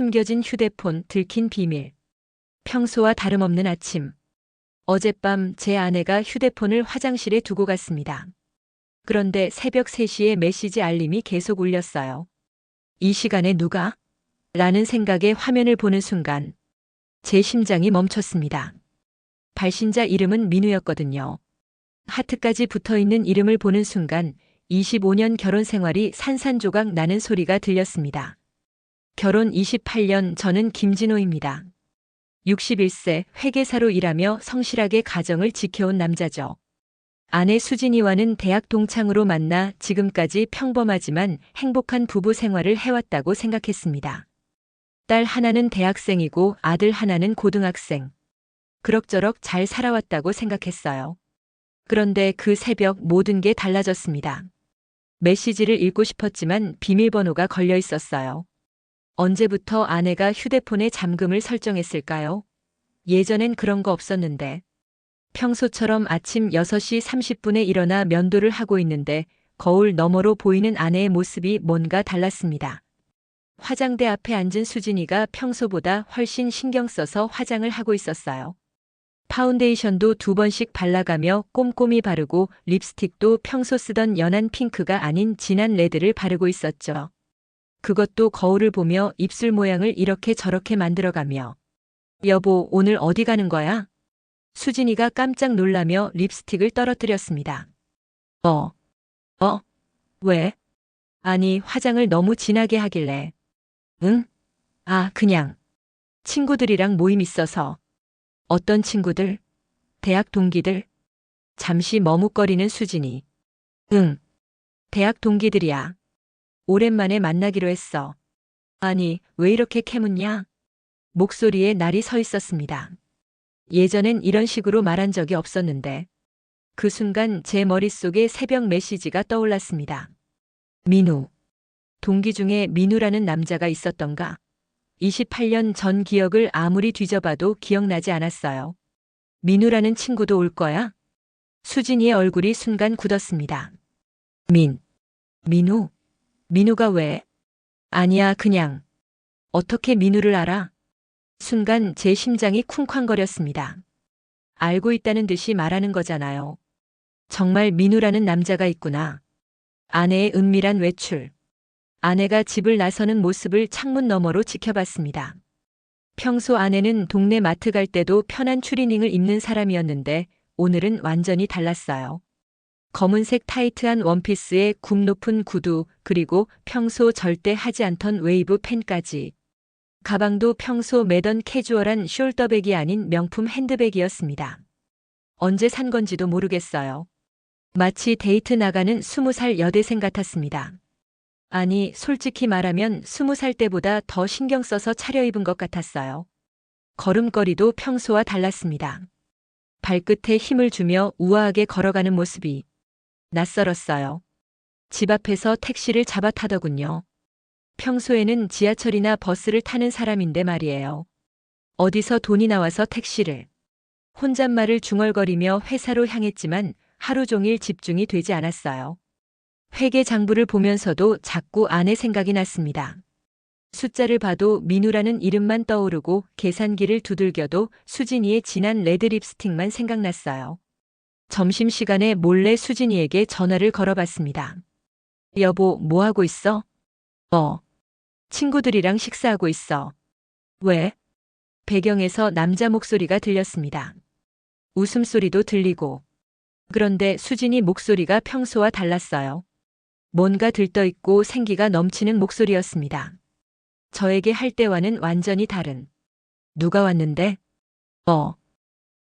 숨겨진 휴대폰 들킨 비밀. 평소와 다름없는 아침. 어젯밤 제 아내가 휴대폰을 화장실에 두고 갔습니다. 그런데 새벽 3시에 메시지 알림이 계속 울렸어요. 이 시간에 누가? 라는 생각에 화면을 보는 순간 제 심장이 멈췄습니다. 발신자 이름은 민우였거든요. 하트까지 붙어있는 이름을 보는 순간 25년 결혼 생활이 산산조각 나는 소리가 들렸습니다. 결혼 28년, 저는 김진호입니다. 61세, 회계사로 일하며 성실하게 가정을 지켜온 남자죠. 아내 수진이와는 대학 동창으로 만나 지금까지 평범하지만 행복한 부부 생활을 해왔다고 생각했습니다. 딸 하나는 대학생이고 아들 하나는 고등학생. 그럭저럭 잘 살아왔다고 생각했어요. 그런데 그 새벽 모든 게 달라졌습니다. 메시지를 읽고 싶었지만 비밀번호가 걸려 있었어요. 언제부터 아내가 휴대폰에 잠금을 설정했을까요? 예전엔 그런 거 없었는데. 평소처럼 아침 6시 30분에 일어나 면도를 하고 있는데 거울 너머로 보이는 아내의 모습이 뭔가 달랐습니다. 화장대 앞에 앉은 수진이가 평소보다 훨씬 신경 써서 화장을 하고 있었어요. 파운데이션도 2번씩 발라가며 꼼꼼히 바르고 립스틱도 평소 쓰던 연한 핑크가 아닌 진한 레드를 바르고 있었죠. 그것도 거울을 보며 입술 모양을 이렇게 저렇게 만들어가며. 여보, 오늘 어디 가는 거야? 수진이가 깜짝 놀라며 립스틱을 떨어뜨렸습니다. 왜? 아니, 화장을 너무 진하게 하길래. 응? 그냥. 친구들이랑 모임 있어서. 어떤 친구들? 대학 동기들? 잠시 머뭇거리는 수진이. 응. 대학 동기들이야. 오랜만에 만나기로 했어. 아니, 왜 이렇게 캐묻냐? 목소리에 날이 서 있었습니다. 예전엔 이런 식으로 말한 적이 없었는데. 그 순간 제 머릿속에 새벽 메시지가 떠올랐습니다. 민우. 동기 중에 민우라는 남자가 있었던가? 28년 전 기억을 아무리 뒤져봐도 기억나지 않았어요. 민우라는 친구도 올 거야? 수진이의 얼굴이 순간 굳었습니다. 민우? 민우가 왜? 아니야, 그냥. 어떻게 민우를 알아? 순간 제 심장이 쿵쾅거렸습니다. 알고 있다는 듯이 말하는 거잖아요. 정말 민우라는 남자가 있구나. 아내의 은밀한 외출. 아내가 집을 나서는 모습을 창문 너머로 지켜봤습니다. 평소 아내는 동네 마트 갈 때도 편한 추리닝을 입는 사람이었는데 오늘은 완전히 달랐어요. 검은색 타이트한 원피스에 굽 높은 구두, 그리고 평소 절대 하지 않던 웨이브 펜까지. 가방도 평소 매던 캐주얼한 숄더백이 아닌 명품 핸드백이었습니다. 언제 산 건지도 모르겠어요. 마치 데이트 나가는 20살 여대생 같았습니다. 아니, 솔직히 말하면 20살 때보다 더 신경 써서 차려입은 것 같았어요. 걸음걸이도 평소와 달랐습니다. 발끝에 힘을 주며 우아하게 걸어가는 모습이 낯설었어요. 집 앞에서 택시를 잡아 타더군요. 평소에는 지하철이나 버스를 타는 사람인데 말이에요. 어디서 돈이 나와서 택시를. 혼잣말을 중얼거리며 회사로 향했지만 하루 종일 집중이 되지 않았어요. 회계 장부를 보면서도 자꾸 아내 생각이 났습니다. 숫자를 봐도 민우라는 이름만 떠오르고 계산기를 두들겨도 수진이의 진한 레드 립스틱만 생각났어요. 점심시간에 몰래 수진이에게 전화를 걸어봤습니다. 여보, 뭐 하고 있어? 친구들이랑 식사하고 있어. 왜? 배경에서 남자 목소리가 들렸습니다. 웃음소리도 들리고. 그런데 수진이 목소리가 평소와 달랐어요. 뭔가 들떠있고 생기가 넘치는 목소리였습니다. 저에게 할 때와는 완전히 다른. 누가 왔는데?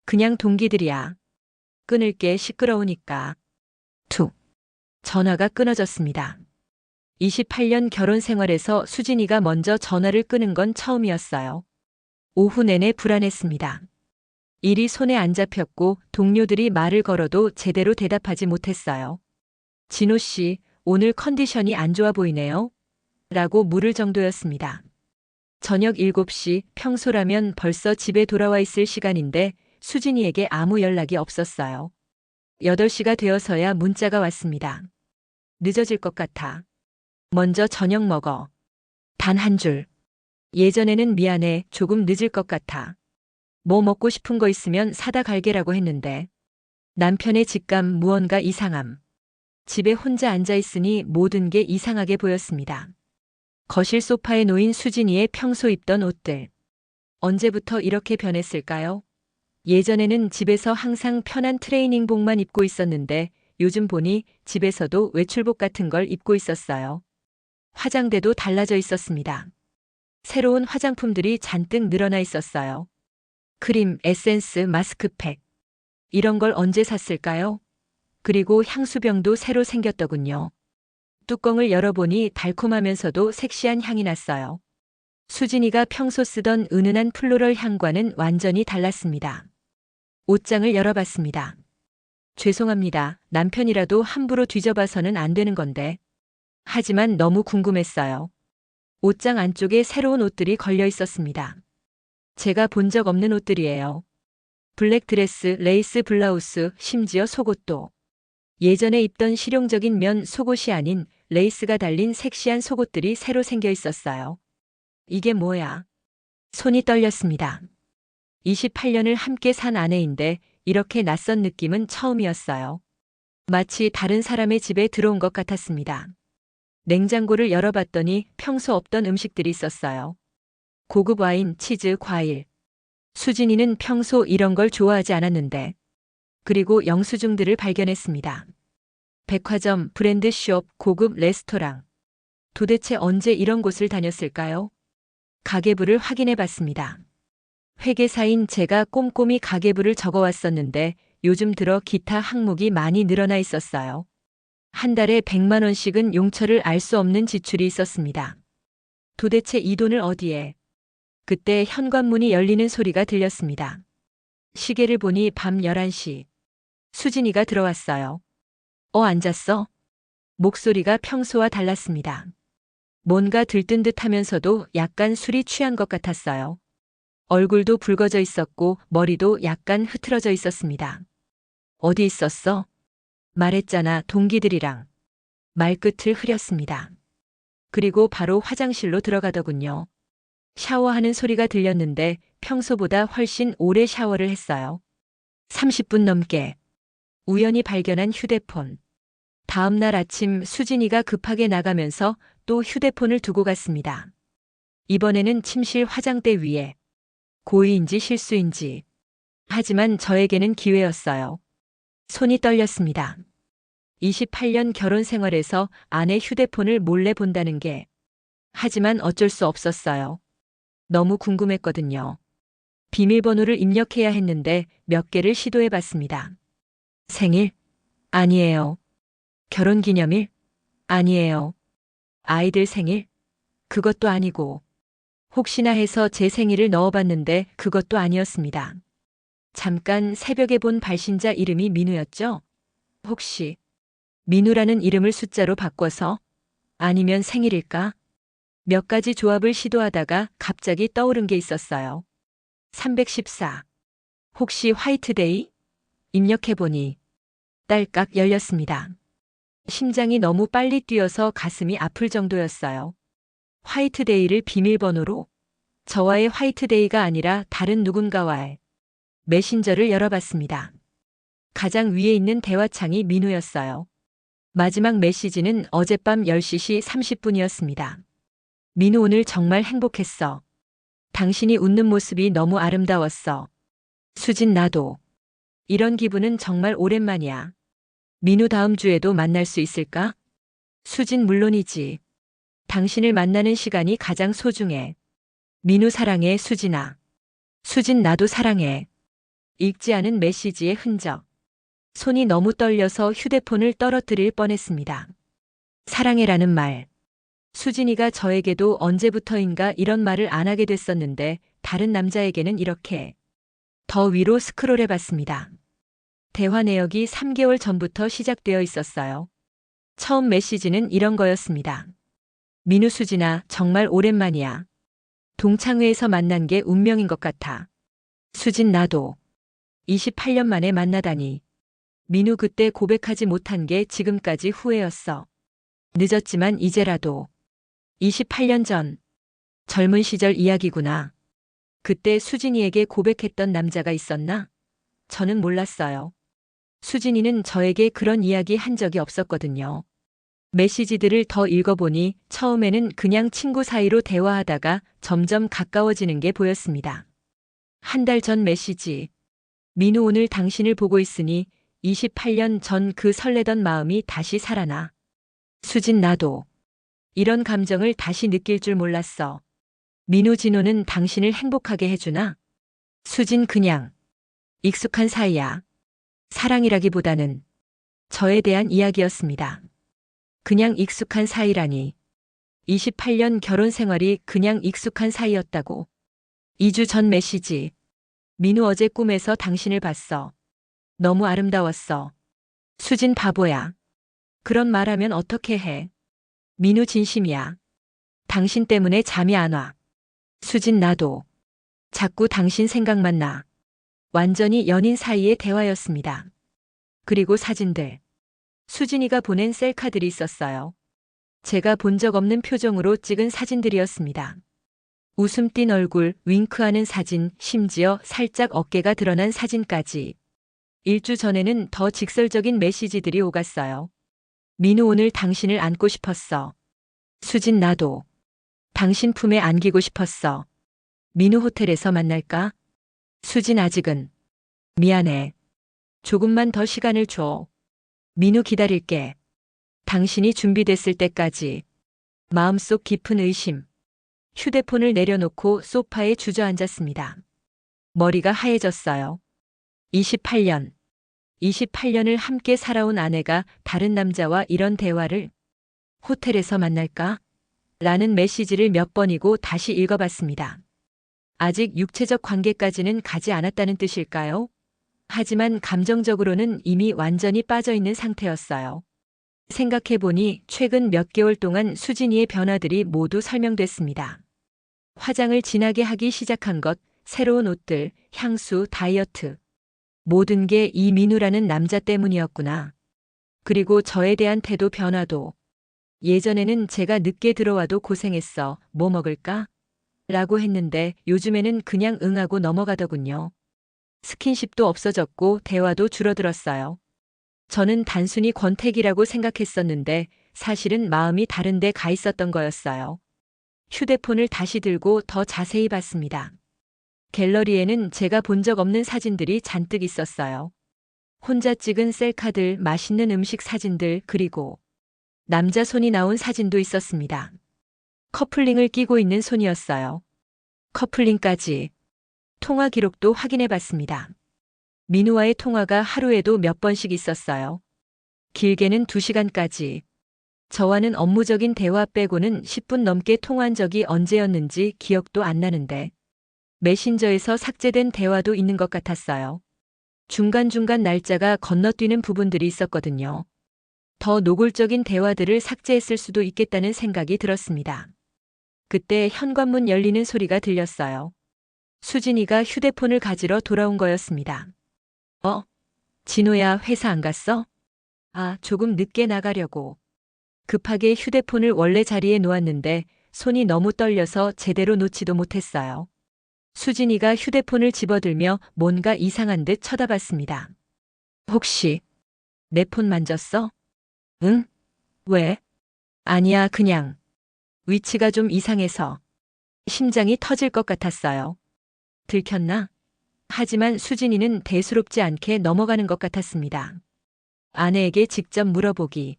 그냥 동기들이야. 끊을게, 시끄러우니까. 툭. 전화가 끊어졌습니다. 28년 결혼 생활에서 수진이가 먼저 전화를 끄는 건 처음이었어요. 오후 내내 불안했습니다. 일이 손에 안 잡혔고 동료들이 말을 걸어도 제대로 대답하지 못했어요. 진호 씨, 오늘 컨디션이 안 좋아 보이네요. 라고 물을 정도였습니다. 저녁 7시, 평소라면 벌써 집에 돌아와 있을 시간인데 수진이에게 아무 연락이 없었어요. 8시가 되어서야 문자가 왔습니다. 늦어질 것 같아. 먼저 저녁 먹어. 단 한 줄. 예전에는 미안해, 조금 늦을 것 같아. 뭐 먹고 싶은 거 있으면 사다 갈게라고 했는데. 남편의 직감 무언가 이상함. 집에 혼자 앉아 있으니 모든 게 이상하게 보였습니다. 거실 소파에 놓인 수진이의 평소 입던 옷들. 언제부터 이렇게 변했을까요? 예전에는 집에서 항상 편한 트레이닝복만 입고 있었는데 요즘 보니 집에서도 외출복 같은 걸 입고 있었어요. 화장대도 달라져 있었습니다. 새로운 화장품들이 잔뜩 늘어나 있었어요. 크림, 에센스, 마스크팩. 이런 걸 언제 샀을까요? 그리고 향수병도 새로 생겼더군요. 뚜껑을 열어보니 달콤하면서도 섹시한 향이 났어요. 수진이가 평소 쓰던 은은한 플로럴 향과는 완전히 달랐습니다. 옷장을 열어봤습니다. 죄송합니다. 남편이라도 함부로 뒤져봐서는 안 되는 건데. 하지만 너무 궁금했어요. 옷장 안쪽에 새로운 옷들이 걸려 있었습니다. 제가 본 적 없는 옷들이에요. 블랙 드레스, 레이스 블라우스, 심지어 속옷도. 예전에 입던 실용적인 면 속옷이 아닌 레이스가 달린 섹시한 속옷들이 새로 생겨 있었어요. 이게 뭐야? 손이 떨렸습니다. 28년을 함께 산 아내인데 이렇게 낯선 느낌은 처음이었어요. 마치 다른 사람의 집에 들어온 것 같았습니다. 냉장고를 열어봤더니 평소 없던 음식들이 있었어요. 고급 와인, 치즈, 과일. 수진이는 평소 이런 걸 좋아하지 않았는데. 그리고 영수증들을 발견했습니다. 백화점, 브랜드숍, 고급 레스토랑. 도대체 언제 이런 곳을 다녔을까요? 가계부를 확인해 봤습니다. 회계사인 제가 꼼꼼히 가계부를 적어왔었는데 요즘 들어 기타 항목이 많이 늘어나 있었어요. 한 달에 100만 원씩은 용처를 알 수 없는 지출이 있었습니다. 도대체 이 돈을 어디에? 그때 현관문이 열리는 소리가 들렸습니다. 시계를 보니 밤 11시. 수진이가 들어왔어요. 앉았어? 목소리가 평소와 달랐습니다. 뭔가 들뜬 듯 하면서도 약간 술이 취한 것 같았어요. 얼굴도 붉어져 있었고 머리도 약간 흐트러져 있었습니다. 어디 있었어? 말했잖아, 동기들이랑. 말끝을 흐렸습니다. 그리고 바로 화장실로 들어가더군요. 샤워하는 소리가 들렸는데 평소보다 훨씬 오래 샤워를 했어요. 30분 넘게. 우연히 발견한 휴대폰. 다음 날 아침 수진이가 급하게 나가면서 또 휴대폰을 두고 갔습니다. 이번에는 침실 화장대 위에. 고의인지 실수인지. 하지만 저에게는 기회였어요. 손이 떨렸습니다. 28년 결혼 생활에서 아내 휴대폰을 몰래 본다는 게. 하지만 어쩔 수 없었어요. 너무 궁금했거든요. 비밀번호를 입력해야 했는데 몇 개를 시도해 봤습니다. 생일? 아니에요. 결혼기념일? 아니에요. 아이들 생일? 그것도 아니고. 혹시나 해서 제 생일을 넣어봤는데 그것도 아니었습니다. 잠깐 새벽에 본 발신자 이름이 민우였죠? 혹시 민우라는 이름을 숫자로 바꿔서? 아니면 생일일까? 몇 가지 조합을 시도하다가 갑자기 떠오른 게 있었어요. 314. 혹시 화이트데이? 입력해보니 딸깍 열렸습니다. 심장이 너무 빨리 뛰어서 가슴이 아플 정도였어요. 화이트데이를 비밀번호로? 저와의 화이트데이가 아니라 다른 누군가와의. 메신저를 열어봤습니다. 가장 위에 있는 대화창이 민우였어요. 마지막 메시지는 어젯밤 10시 30분이었습니다. 민우, 오늘 정말 행복했어. 당신이 웃는 모습이 너무 아름다웠어. 수진, 나도. 이런 기분은 정말 오랜만이야. 민우, 다음 주에도 만날 수 있을까? 수진, 물론이지. 당신을 만나는 시간이 가장 소중해. 민우, 사랑해, 수진아. 수진, 나도 사랑해. 읽지 않은 메시지의 흔적. 손이 너무 떨려서 휴대폰을 떨어뜨릴 뻔했습니다. 사랑해라는 말. 수진이가 저에게도 언제부터인가 이런 말을 안 하게 됐었는데 다른 남자에게는 이렇게. 더 위로 스크롤해봤습니다. 대화 내역이 3개월 전부터 시작되어 있었어요. 처음 메시지는 이런 거였습니다. 민우, 수진아, 정말 오랜만이야. 동창회에서 만난 게 운명인 것 같아. 수진, 나도. 28년 만에 만나다니. 민우, 그때 고백하지 못한 게 지금까지 후회였어. 늦었지만 이제라도. 28년 전. 젊은 시절 이야기구나. 그때 수진이에게 고백했던 남자가 있었나? 저는 몰랐어요. 수진이는 저에게 그런 이야기 한 적이 없었거든요. 메시지들을 더 읽어보니 처음에는 그냥 친구 사이로 대화하다가 점점 가까워지는 게 보였습니다. 한 달 전 메시지. 민우 오늘 당신을 보고 있으니 28년 전 그 설레던 마음이 다시 살아나. 수진 나도. 이런 감정을 다시 느낄 줄 몰랐어. 민우 진호는 당신을 행복하게 해주나? 수진 그냥. 익숙한 사이야. 사랑이라기보다는 저에 대한 이야기였습니다. 그냥 익숙한 사이라니. 28년 결혼 생활이 그냥 익숙한 사이였다고. 2주 전 메시지. 민우 어제 꿈에서 당신을 봤어. 너무 아름다웠어. 수진 바보야. 그런 말하면 어떻게 해? 민우 진심이야. 당신 때문에 잠이 안 와. 수진 나도. 자꾸 당신 생각만 나. 완전히 연인 사이의 대화였습니다. 그리고 사진들. 수진이가 보낸 셀카들이 있었어요. 제가 본 적 없는 표정으로 찍은 사진들이었습니다. 웃음 띤 얼굴, 윙크하는 사진, 심지어 살짝 어깨가 드러난 사진까지. 일주 전에는 더 직설적인 메시지들이 오갔어요. 민우 오늘 당신을 안고 싶었어. 수진 나도. 당신 품에 안기고 싶었어. 민우 호텔에서 만날까? 수진 아직은. 미안해. 조금만 더 시간을 줘. 민우 기다릴게. 당신이 준비됐을 때까지. 마음속 깊은 의심. 휴대폰을 내려놓고 소파에 주저앉았습니다. 머리가 하얘졌어요. 28년. 28년을 함께 살아온 아내가 다른 남자와 이런 대화를. 호텔에서 만날까? 라는 메시지를 몇 번이고 다시 읽어봤습니다. 아직 육체적 관계까지는 가지 않았다는 뜻일까요? 하지만 감정적으로는 이미 완전히 빠져있는 상태였어요. 생각해보니 최근 몇 개월 동안 수진이의 변화들이 모두 설명됐습니다. 화장을 진하게 하기 시작한 것, 새로운 옷들, 향수, 다이어트. 모든 게 이 민우라는 남자 때문이었구나. 그리고 저에 대한 태도 변화도. 예전에는 제가 늦게 들어와도 고생했어. 뭐 먹을까? 라고 했는데 요즘에는 그냥 응하고 넘어가더군요. 스킨십도 없어졌고 대화도 줄어들었어요. 저는 단순히 권태기라고 생각했었는데 사실은 마음이 다른 데 가 있었던 거였어요. 휴대폰을 다시 들고 더 자세히 봤습니다. 갤러리에는 제가 본 적 없는 사진들이 잔뜩 있었어요. 혼자 찍은 셀카들, 맛있는 음식 사진들, 그리고 남자 손이 나온 사진도 있었습니다. 커플링을 끼고 있는 손이었어요. 커플링까지. 통화 기록도 확인해 봤습니다. 민우와의 통화가 하루에도 몇 번씩 있었어요. 길게는 2시간까지. 저와는 업무적인 대화 빼고는 10분 넘게 통화한 적이 언제였는지 기억도 안 나는데 메신저에서 삭제된 대화도 있는 것 같았어요. 중간중간 날짜가 건너뛰는 부분들이 있었거든요. 더 노골적인 대화들을 삭제했을 수도 있겠다는 생각이 들었습니다. 그때 현관문 열리는 소리가 들렸어요. 수진이가 휴대폰을 가지러 돌아온 거였습니다. 진호야, 회사 안 갔어? 아, 조금 늦게 나가려고. 급하게 휴대폰을 원래 자리에 놓았는데 손이 너무 떨려서 제대로 놓지도 못했어요. 수진이가 휴대폰을 집어들며 뭔가 이상한 듯 쳐다봤습니다. 혹시 내 폰 만졌어? 응? 왜? 아니야, 그냥. 위치가 좀 이상해서. 심장이 터질 것 같았어요. 들켰나? 하지만 수진이는 대수롭지 않게 넘어가는 것 같았습니다. 아내에게 직접 물어보기.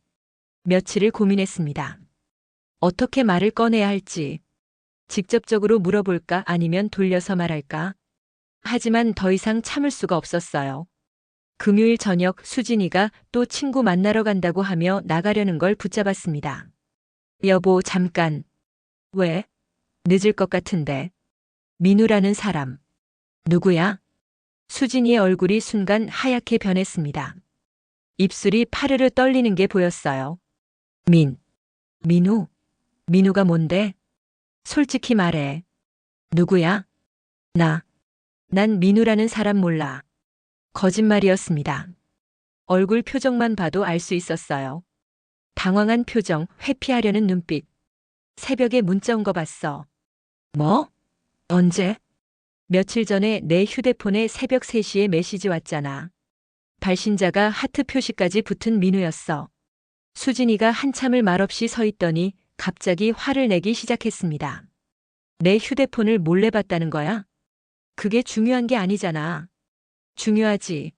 며칠을 고민했습니다. 어떻게 말을 꺼내야 할지. 직접적으로 물어볼까 아니면 돌려서 말할까? 하지만 더 이상 참을 수가 없었어요. 금요일 저녁 수진이가 또 친구 만나러 간다고 하며 나가려는 걸 붙잡았습니다. 여보, 잠깐. 왜? 늦을 것 같은데. 민우라는 사람. 누구야? 수진이의 얼굴이 순간 하얗게 변했습니다. 입술이 파르르 떨리는 게 보였어요. 민우? 민우가 뭔데? 솔직히 말해. 누구야? 난 민우라는 사람 몰라. 거짓말이었습니다. 얼굴 표정만 봐도 알 수 있었어요. 당황한 표정, 회피하려는 눈빛. 새벽에 문자 온 거 봤어. 뭐? 언제? 며칠 전에 내 휴대폰에 새벽 3시에 메시지 왔잖아. 발신자가 하트 표시까지 붙은 민우였어. 수진이가 한참을 말없이 서 있더니 갑자기 화를 내기 시작했습니다. 내 휴대폰을 몰래 봤다는 거야? 그게 중요한 게 아니잖아. 중요하지.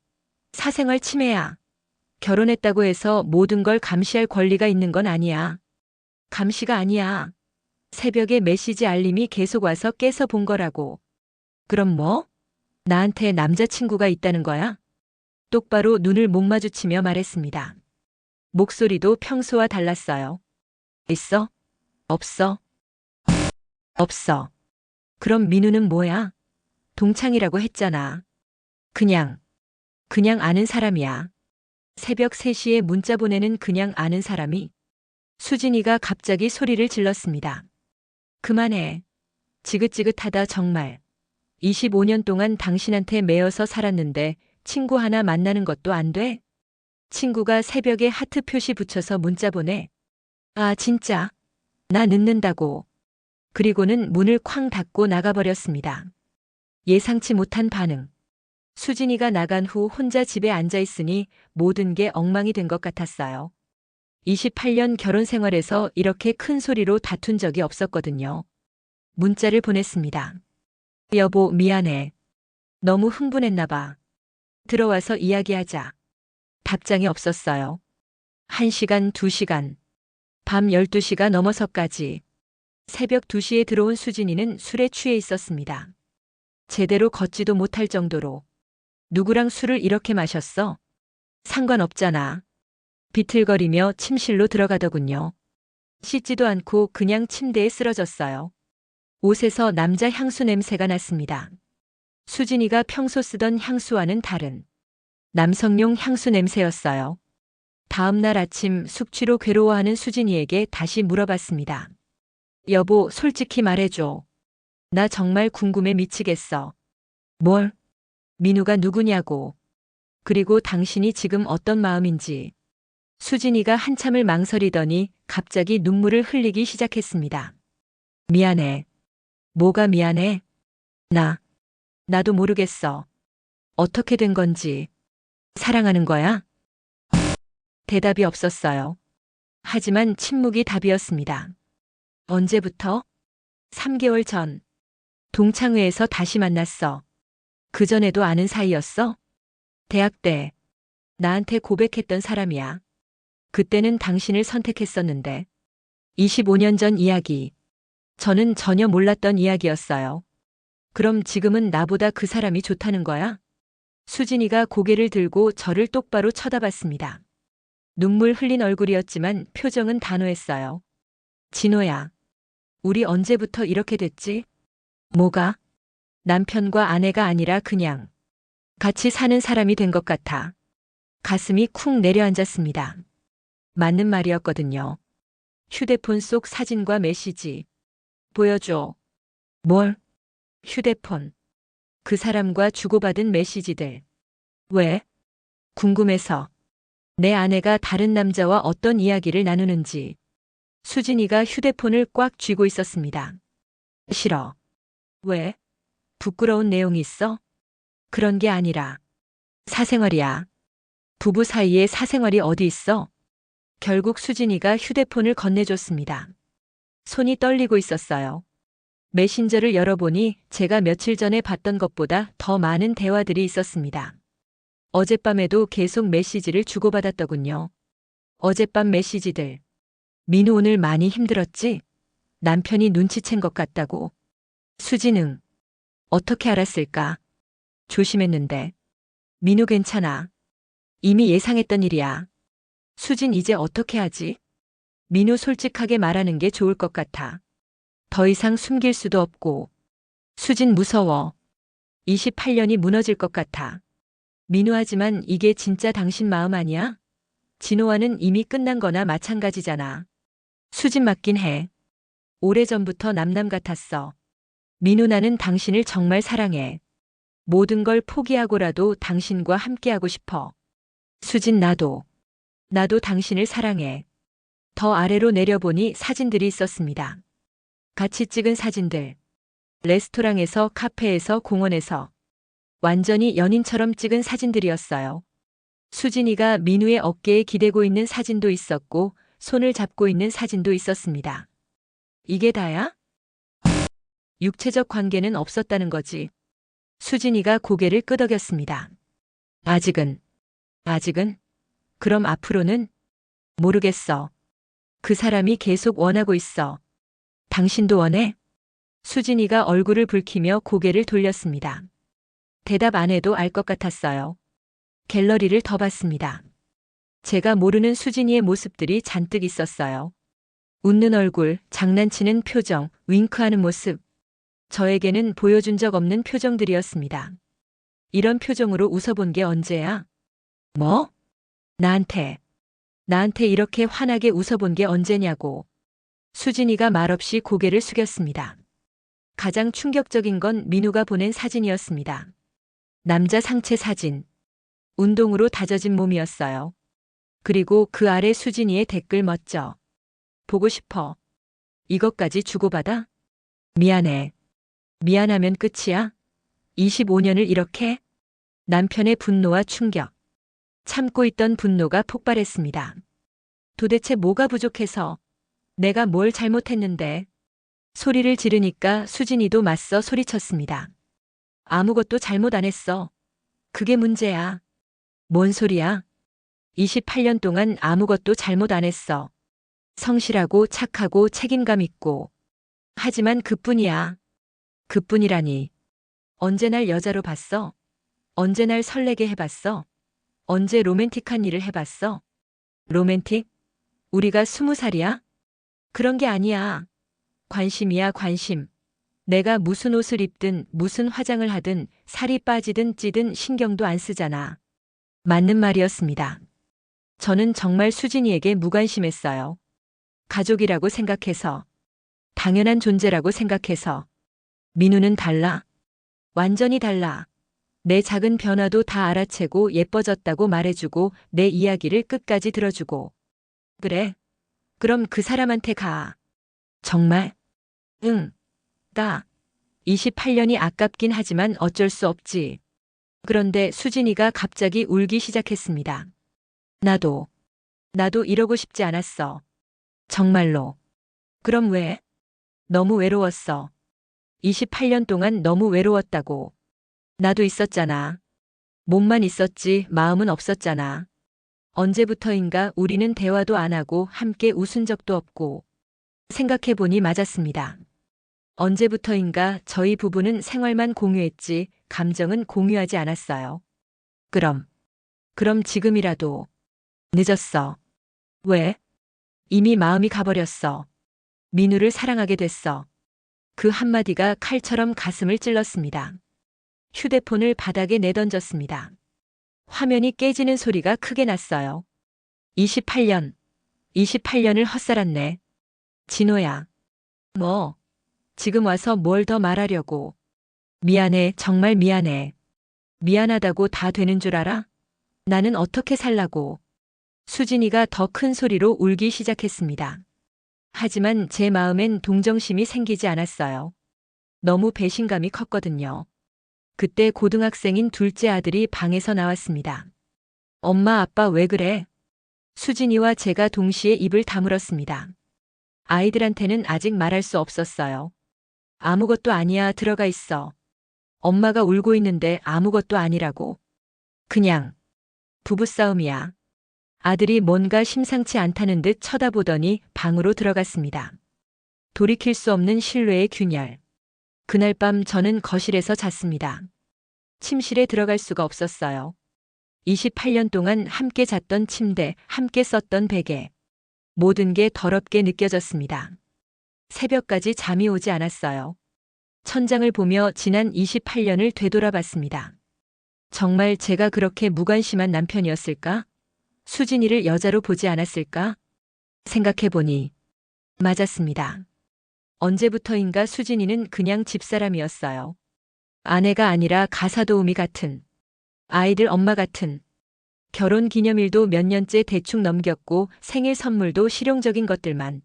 사생활 침해야. 결혼했다고 해서 모든 걸 감시할 권리가 있는 건 아니야. 감시가 아니야. 새벽에 메시지 알림이 계속 와서 깨서 본 거라고. 그럼 뭐? 나한테 남자친구가 있다는 거야? 똑바로 눈을 못 마주치며 말했습니다. 목소리도 평소와 달랐어요. 있어? 없어? 없어. 그럼 민우는 뭐야? 동창이라고 했잖아. 그냥 아는 사람이야. 새벽 3시에 문자 보내는 그냥 아는 사람이. 수진이가 갑자기 소리를 질렀습니다. 그만해. 지긋지긋하다 정말. 25년 동안 당신한테 매여서 살았는데 친구 하나 만나는 것도 안 돼? 친구가 새벽에 하트 표시 붙여서 문자 보내. 아, 진짜. 나 늦는다고. 그리고는 문을 쾅 닫고 나가버렸습니다. 예상치 못한 반응. 수진이가 나간 후 혼자 집에 앉아 있으니 모든 게 엉망이 된 것 같았어요. 28년 결혼 생활에서 이렇게 큰 소리로 다툰 적이 없었거든요. 문자를 보냈습니다. 여보, 미안해. 너무 흥분했나 봐. 들어와서 이야기하자. 답장이 없었어요. 1시간, 2시간. 밤 12시가 넘어서까지. 새벽 2시에 들어온 수진이는 술에 취해 있었습니다. 제대로 걷지도 못할 정도로. 누구랑 술을 이렇게 마셨어? 상관없잖아. 비틀거리며 침실로 들어가더군요. 씻지도 않고 그냥 침대에 쓰러졌어요. 옷에서 남자 향수 냄새가 났습니다. 수진이가 평소 쓰던 향수와는 다른 남성용 향수 냄새였어요. 다음 날 아침 숙취로 괴로워하는 수진이에게 다시 물어봤습니다. 여보, 솔직히 말해줘. 나 정말 궁금해 미치겠어. 뭘? 민우가 누구냐고. 그리고 당신이 지금 어떤 마음인지. 수진이가 한참을 망설이더니 갑자기 눈물을 흘리기 시작했습니다. 미안해. 뭐가 미안해? 나도 모르겠어. 어떻게 된 건지. 사랑하는 거야? 대답이 없었어요. 하지만 침묵이 답이었습니다. 언제부터? 3개월 전. 동창회에서 다시 만났어. 그전에도 아는 사이였어? 대학 때. 나한테 고백했던 사람이야. 그때는 당신을 선택했었는데. 25년 전 이야기. 저는 전혀 몰랐던 이야기였어요. 그럼 지금은 나보다 그 사람이 좋다는 거야? 수진이가 고개를 들고 저를 똑바로 쳐다봤습니다. 눈물 흘린 얼굴이었지만 표정은 단호했어요. 진호야. 우리 언제부터 이렇게 됐지? 뭐가? 남편과 아내가 아니라 그냥 같이 사는 사람이 된 것 같아. 가슴이 쿵 내려앉았습니다. 맞는 말이었거든요. 휴대폰 속 사진과 메시지. 보여줘. 뭘? 휴대폰. 그 사람과 주고받은 메시지들. 왜? 궁금해서. 내 아내가 다른 남자와 어떤 이야기를 나누는지. 수진이가 휴대폰을 꽉 쥐고 있었습니다. 싫어. 왜? 부끄러운 내용이 있어? 그런 게 아니라. 사생활이야. 부부 사이에 사생활이 어디 있어? 결국 수진이가 휴대폰을 건네줬습니다. 손이 떨리고 있었어요. 메신저를 열어보니 제가 며칠 전에 봤던 것보다 더 많은 대화들이 있었습니다. 어젯밤에도 계속 메시지를 주고받았더군요. 어젯밤 메시지들. 민우 오늘 많이 힘들었지? 남편이 눈치챈 것 같다고. 수진응. 어떻게 알았을까? 조심했는데. 민우 괜찮아. 이미 예상했던 일이야. 수진 이제 어떻게 하지? 민우 솔직하게 말하는 게 좋을 것 같아. 더 이상 숨길 수도 없고. 수진 무서워. 28년이 무너질 것 같아. 민우 하지만 이게 진짜 당신 마음 아니야? 진호와는 이미 끝난 거나 마찬가지잖아. 수진 맞긴 해. 오래전부터 남남 같았어. 민우 나는 당신을 정말 사랑해. 모든 걸 포기하고라도 당신과 함께하고 싶어. 수진 나도 당신을 사랑해. 더 아래로 내려보니 사진들이 있었습니다. 같이 찍은 사진들. 레스토랑에서, 카페에서, 공원에서 완전히 연인처럼 찍은 사진들이었어요. 수진이가 민우의 어깨에 기대고 있는 사진도 있었고 손을 잡고 있는 사진도 있었습니다. 이게 다야? 육체적 관계는 없었다는 거지. 수진이가 고개를 끄덕였습니다. 아직은. 그럼 앞으로는? 모르겠어. 그 사람이 계속 원하고 있어. 당신도 원해? 수진이가 얼굴을 붉히며 고개를 돌렸습니다. 대답 안 해도 알 것 같았어요. 갤러리를 더 봤습니다. 제가 모르는 수진이의 모습들이 잔뜩 있었어요. 웃는 얼굴, 장난치는 표정, 윙크하는 모습. 저에게는 보여준 적 없는 표정들이었습니다. 이런 표정으로 웃어본 게 언제야? 뭐? 나한테 이렇게 환하게 웃어본 게 언제냐고. 수진이가 말없이 고개를 숙였습니다. 가장 충격적인 건 민우가 보낸 사진이었습니다. 남자 상체 사진. 운동으로 다져진 몸이었어요. 그리고 그 아래 수진이의 댓글 멋져. 보고 싶어. 이것까지 주고받아? 미안해. 미안하면 끝이야? 25년을 이렇게? 남편의 분노와 충격. 참고 있던 분노가 폭발했습니다. 도대체 뭐가 부족해서? 내가 뭘 잘못했는데? 소리를 지르니까 수진이도 맞서 소리쳤습니다. 아무것도 잘못 안 했어. 그게 문제야. 뭔 소리야? 28년 동안 아무것도 잘못 안 했어. 성실하고 착하고 책임감 있고. 하지만 그뿐이야. 그뿐이라니. 언제 날 여자로 봤어? 언제 날 설레게 해봤어? 언제 로맨틱한 일을 해봤어? 로맨틱? 우리가 20살이야? 그런 게 아니야. 관심이야, 관심. 내가 무슨 옷을 입든 무슨 화장을 하든 살이 빠지든 찌든 신경도 안 쓰잖아. 맞는 말이었습니다. 저는 정말 수진이에게 무관심했어요. 가족이라고 생각해서. 당연한 존재라고 생각해서. 민우는 달라. 완전히 달라. 내 작은 변화도 다 알아채고 예뻐졌다고 말해주고 내 이야기를 끝까지 들어주고. 그래. 그럼 그 사람한테 가. 정말? 응. 가. 28년이 아깝긴 하지만 어쩔 수 없지. 그런데 수진이가 갑자기 울기 시작했습니다. 나도 이러고 싶지 않았어. 정말로. 그럼 왜? 너무 외로웠어. 28년 동안 너무 외로웠다고. 나도 있었잖아. 몸만 있었지 마음은 없었잖아. 언제부터인가 우리는 대화도 안 하고 함께 웃은 적도 없고. 생각해보니 맞았습니다. 언제부터인가 저희 부부는 생활만 공유했지 감정은 공유하지 않았어요. 그럼 지금이라도. 늦었어. 왜? 이미 마음이 가버렸어. 민우를 사랑하게 됐어. 그 한마디가 칼처럼 가슴을 찔렀습니다. 휴대폰을 바닥에 내던졌습니다. 화면이 깨지는 소리가 크게 났어요. 28년을 헛살았네. 진호야. 뭐? 지금 와서 뭘 더 말하려고. 미안해, 정말 미안해. 미안하다고 다 되는 줄 알아? 나는 어떻게 살라고. 수진이가 더 큰 소리로 울기 시작했습니다. 하지만 제 마음엔 동정심이 생기지 않았어요. 너무 배신감이 컸거든요. 그때 고등학생인 둘째 아들이 방에서 나왔습니다. 엄마, 아빠 왜 그래? 수진이와 제가 동시에 입을 다물었습니다. 아이들한테는 아직 말할 수 없었어요. 아무것도 아니야, 들어가 있어. 엄마가 울고 있는데 아무것도 아니라고. 그냥 부부싸움이야. 아들이 뭔가 심상치 않다는 듯 쳐다보더니 방으로 들어갔습니다. 돌이킬 수 없는 신뢰의 균열. 그날 밤 저는 거실에서 잤습니다. 침실에 들어갈 수가 없었어요. 28년 동안 함께 잤던 침대, 함께 썼던 베개. 모든 게 더럽게 느껴졌습니다. 새벽까지 잠이 오지 않았어요. 천장을 보며 지난 28년을 되돌아봤습니다. 정말 제가 그렇게 무관심한 남편이었을까? 수진이를 여자로 보지 않았을까? 생각해보니 맞았습니다. 언제부터인가 수진이는 그냥 집사람이었어요. 아내가 아니라 가사도우미 같은, 아이들 엄마 같은. 결혼 기념일도 몇 년째 대충 넘겼고 생일 선물도 실용적인 것들만.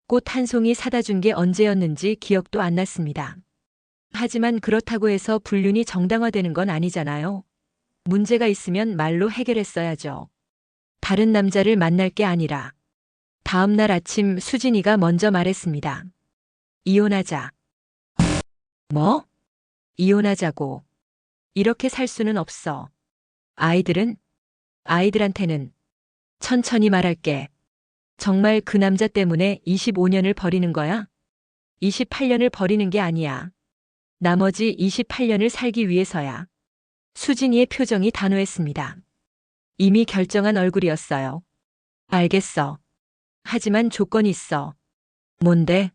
꽃 한 송이 사다 준 게 언제였는지 기억도 안 났습니다. 하지만 그렇다고 해서 불륜이 정당화되는 건 아니잖아요. 문제가 있으면 말로 해결했어야죠. 다른 남자를 만날 게 아니라. 다음 날 아침 수진이가 먼저 말했습니다. 이혼하자. 뭐? 이혼하자고. 이렇게 살 수는 없어. 아이들한테는 천천히 말할게. 정말 그 남자 때문에 25년을 버리는 거야? 28년을 버리는 게 아니야. 나머지 28년을 살기 위해서야. 수진이의 표정이 단호했습니다. 이미 결정한 얼굴이었어요. 알겠어. 하지만 조건이 있어. 뭔데?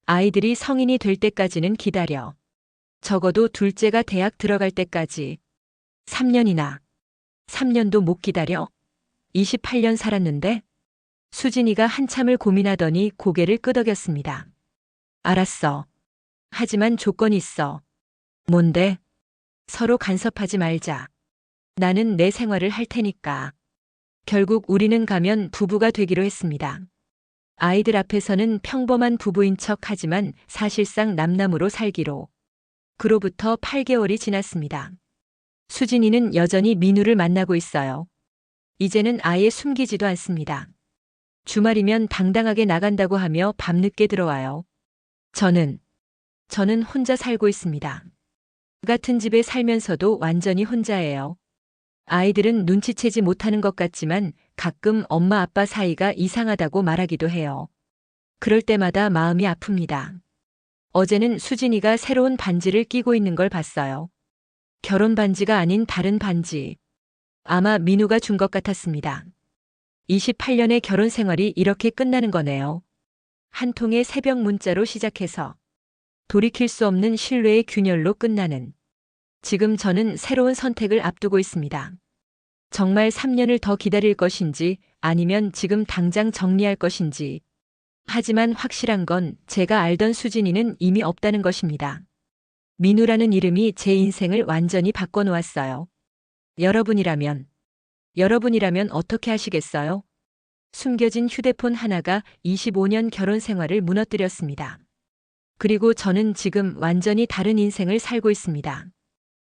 아이들이 성인이 될 때까지는 기다려. 적어도 둘째가 대학 들어갈 때까지. 3년이나. 3년도 못 기다려? 28년 살았는데? 수진이가 한참을 고민하더니 고개를 끄덕였습니다. 알았어. 하지만 조건이 있어. 뭔데? 서로 간섭하지 말자. 나는 내 생활을 할 테니까. 결국 우리는 가면 부부가 되기로 했습니다. 아이들 앞에서는 평범한 부부인 척 하지만 사실상 남남으로 살기로. 그로부터 8개월이 지났습니다. 수진이는 여전히 민우를 만나고 있어요. 이제는 아예 숨기지도 않습니다. 주말이면 당당하게 나간다고 하며 밤늦게 들어와요. 저는 혼자 살고 있습니다. 같은 집에 살면서도 완전히 혼자예요. 아이들은 눈치채지 못하는 것 같지만 가끔 엄마 아빠 사이가 이상하다고 말하기도 해요. 그럴 때마다 마음이 아픕니다. 어제는 수진이가 새로운 반지를 끼고 있는 걸 봤어요. 결혼 반지가 아닌 다른 반지. 아마 민우가 준 것 같았습니다. 28년의 결혼 생활이 이렇게 끝나는 거네요. 한 통의 새벽 문자로 시작해서 돌이킬 수 없는 신뢰의 균열로 끝나는. 지금 저는 새로운 선택을 앞두고 있습니다. 정말 3년을 더 기다릴 것인지 아니면 지금 당장 정리할 것인지. 하지만 확실한 건 제가 알던 수진이는 이미 없다는 것입니다. 민우라는 이름이 제 인생을 완전히 바꿔놓았어요. 여러분이라면 어떻게 하시겠어요? 숨겨진 휴대폰 하나가 25년 결혼 생활을 무너뜨렸습니다. 그리고 저는 지금 완전히 다른 인생을 살고 있습니다.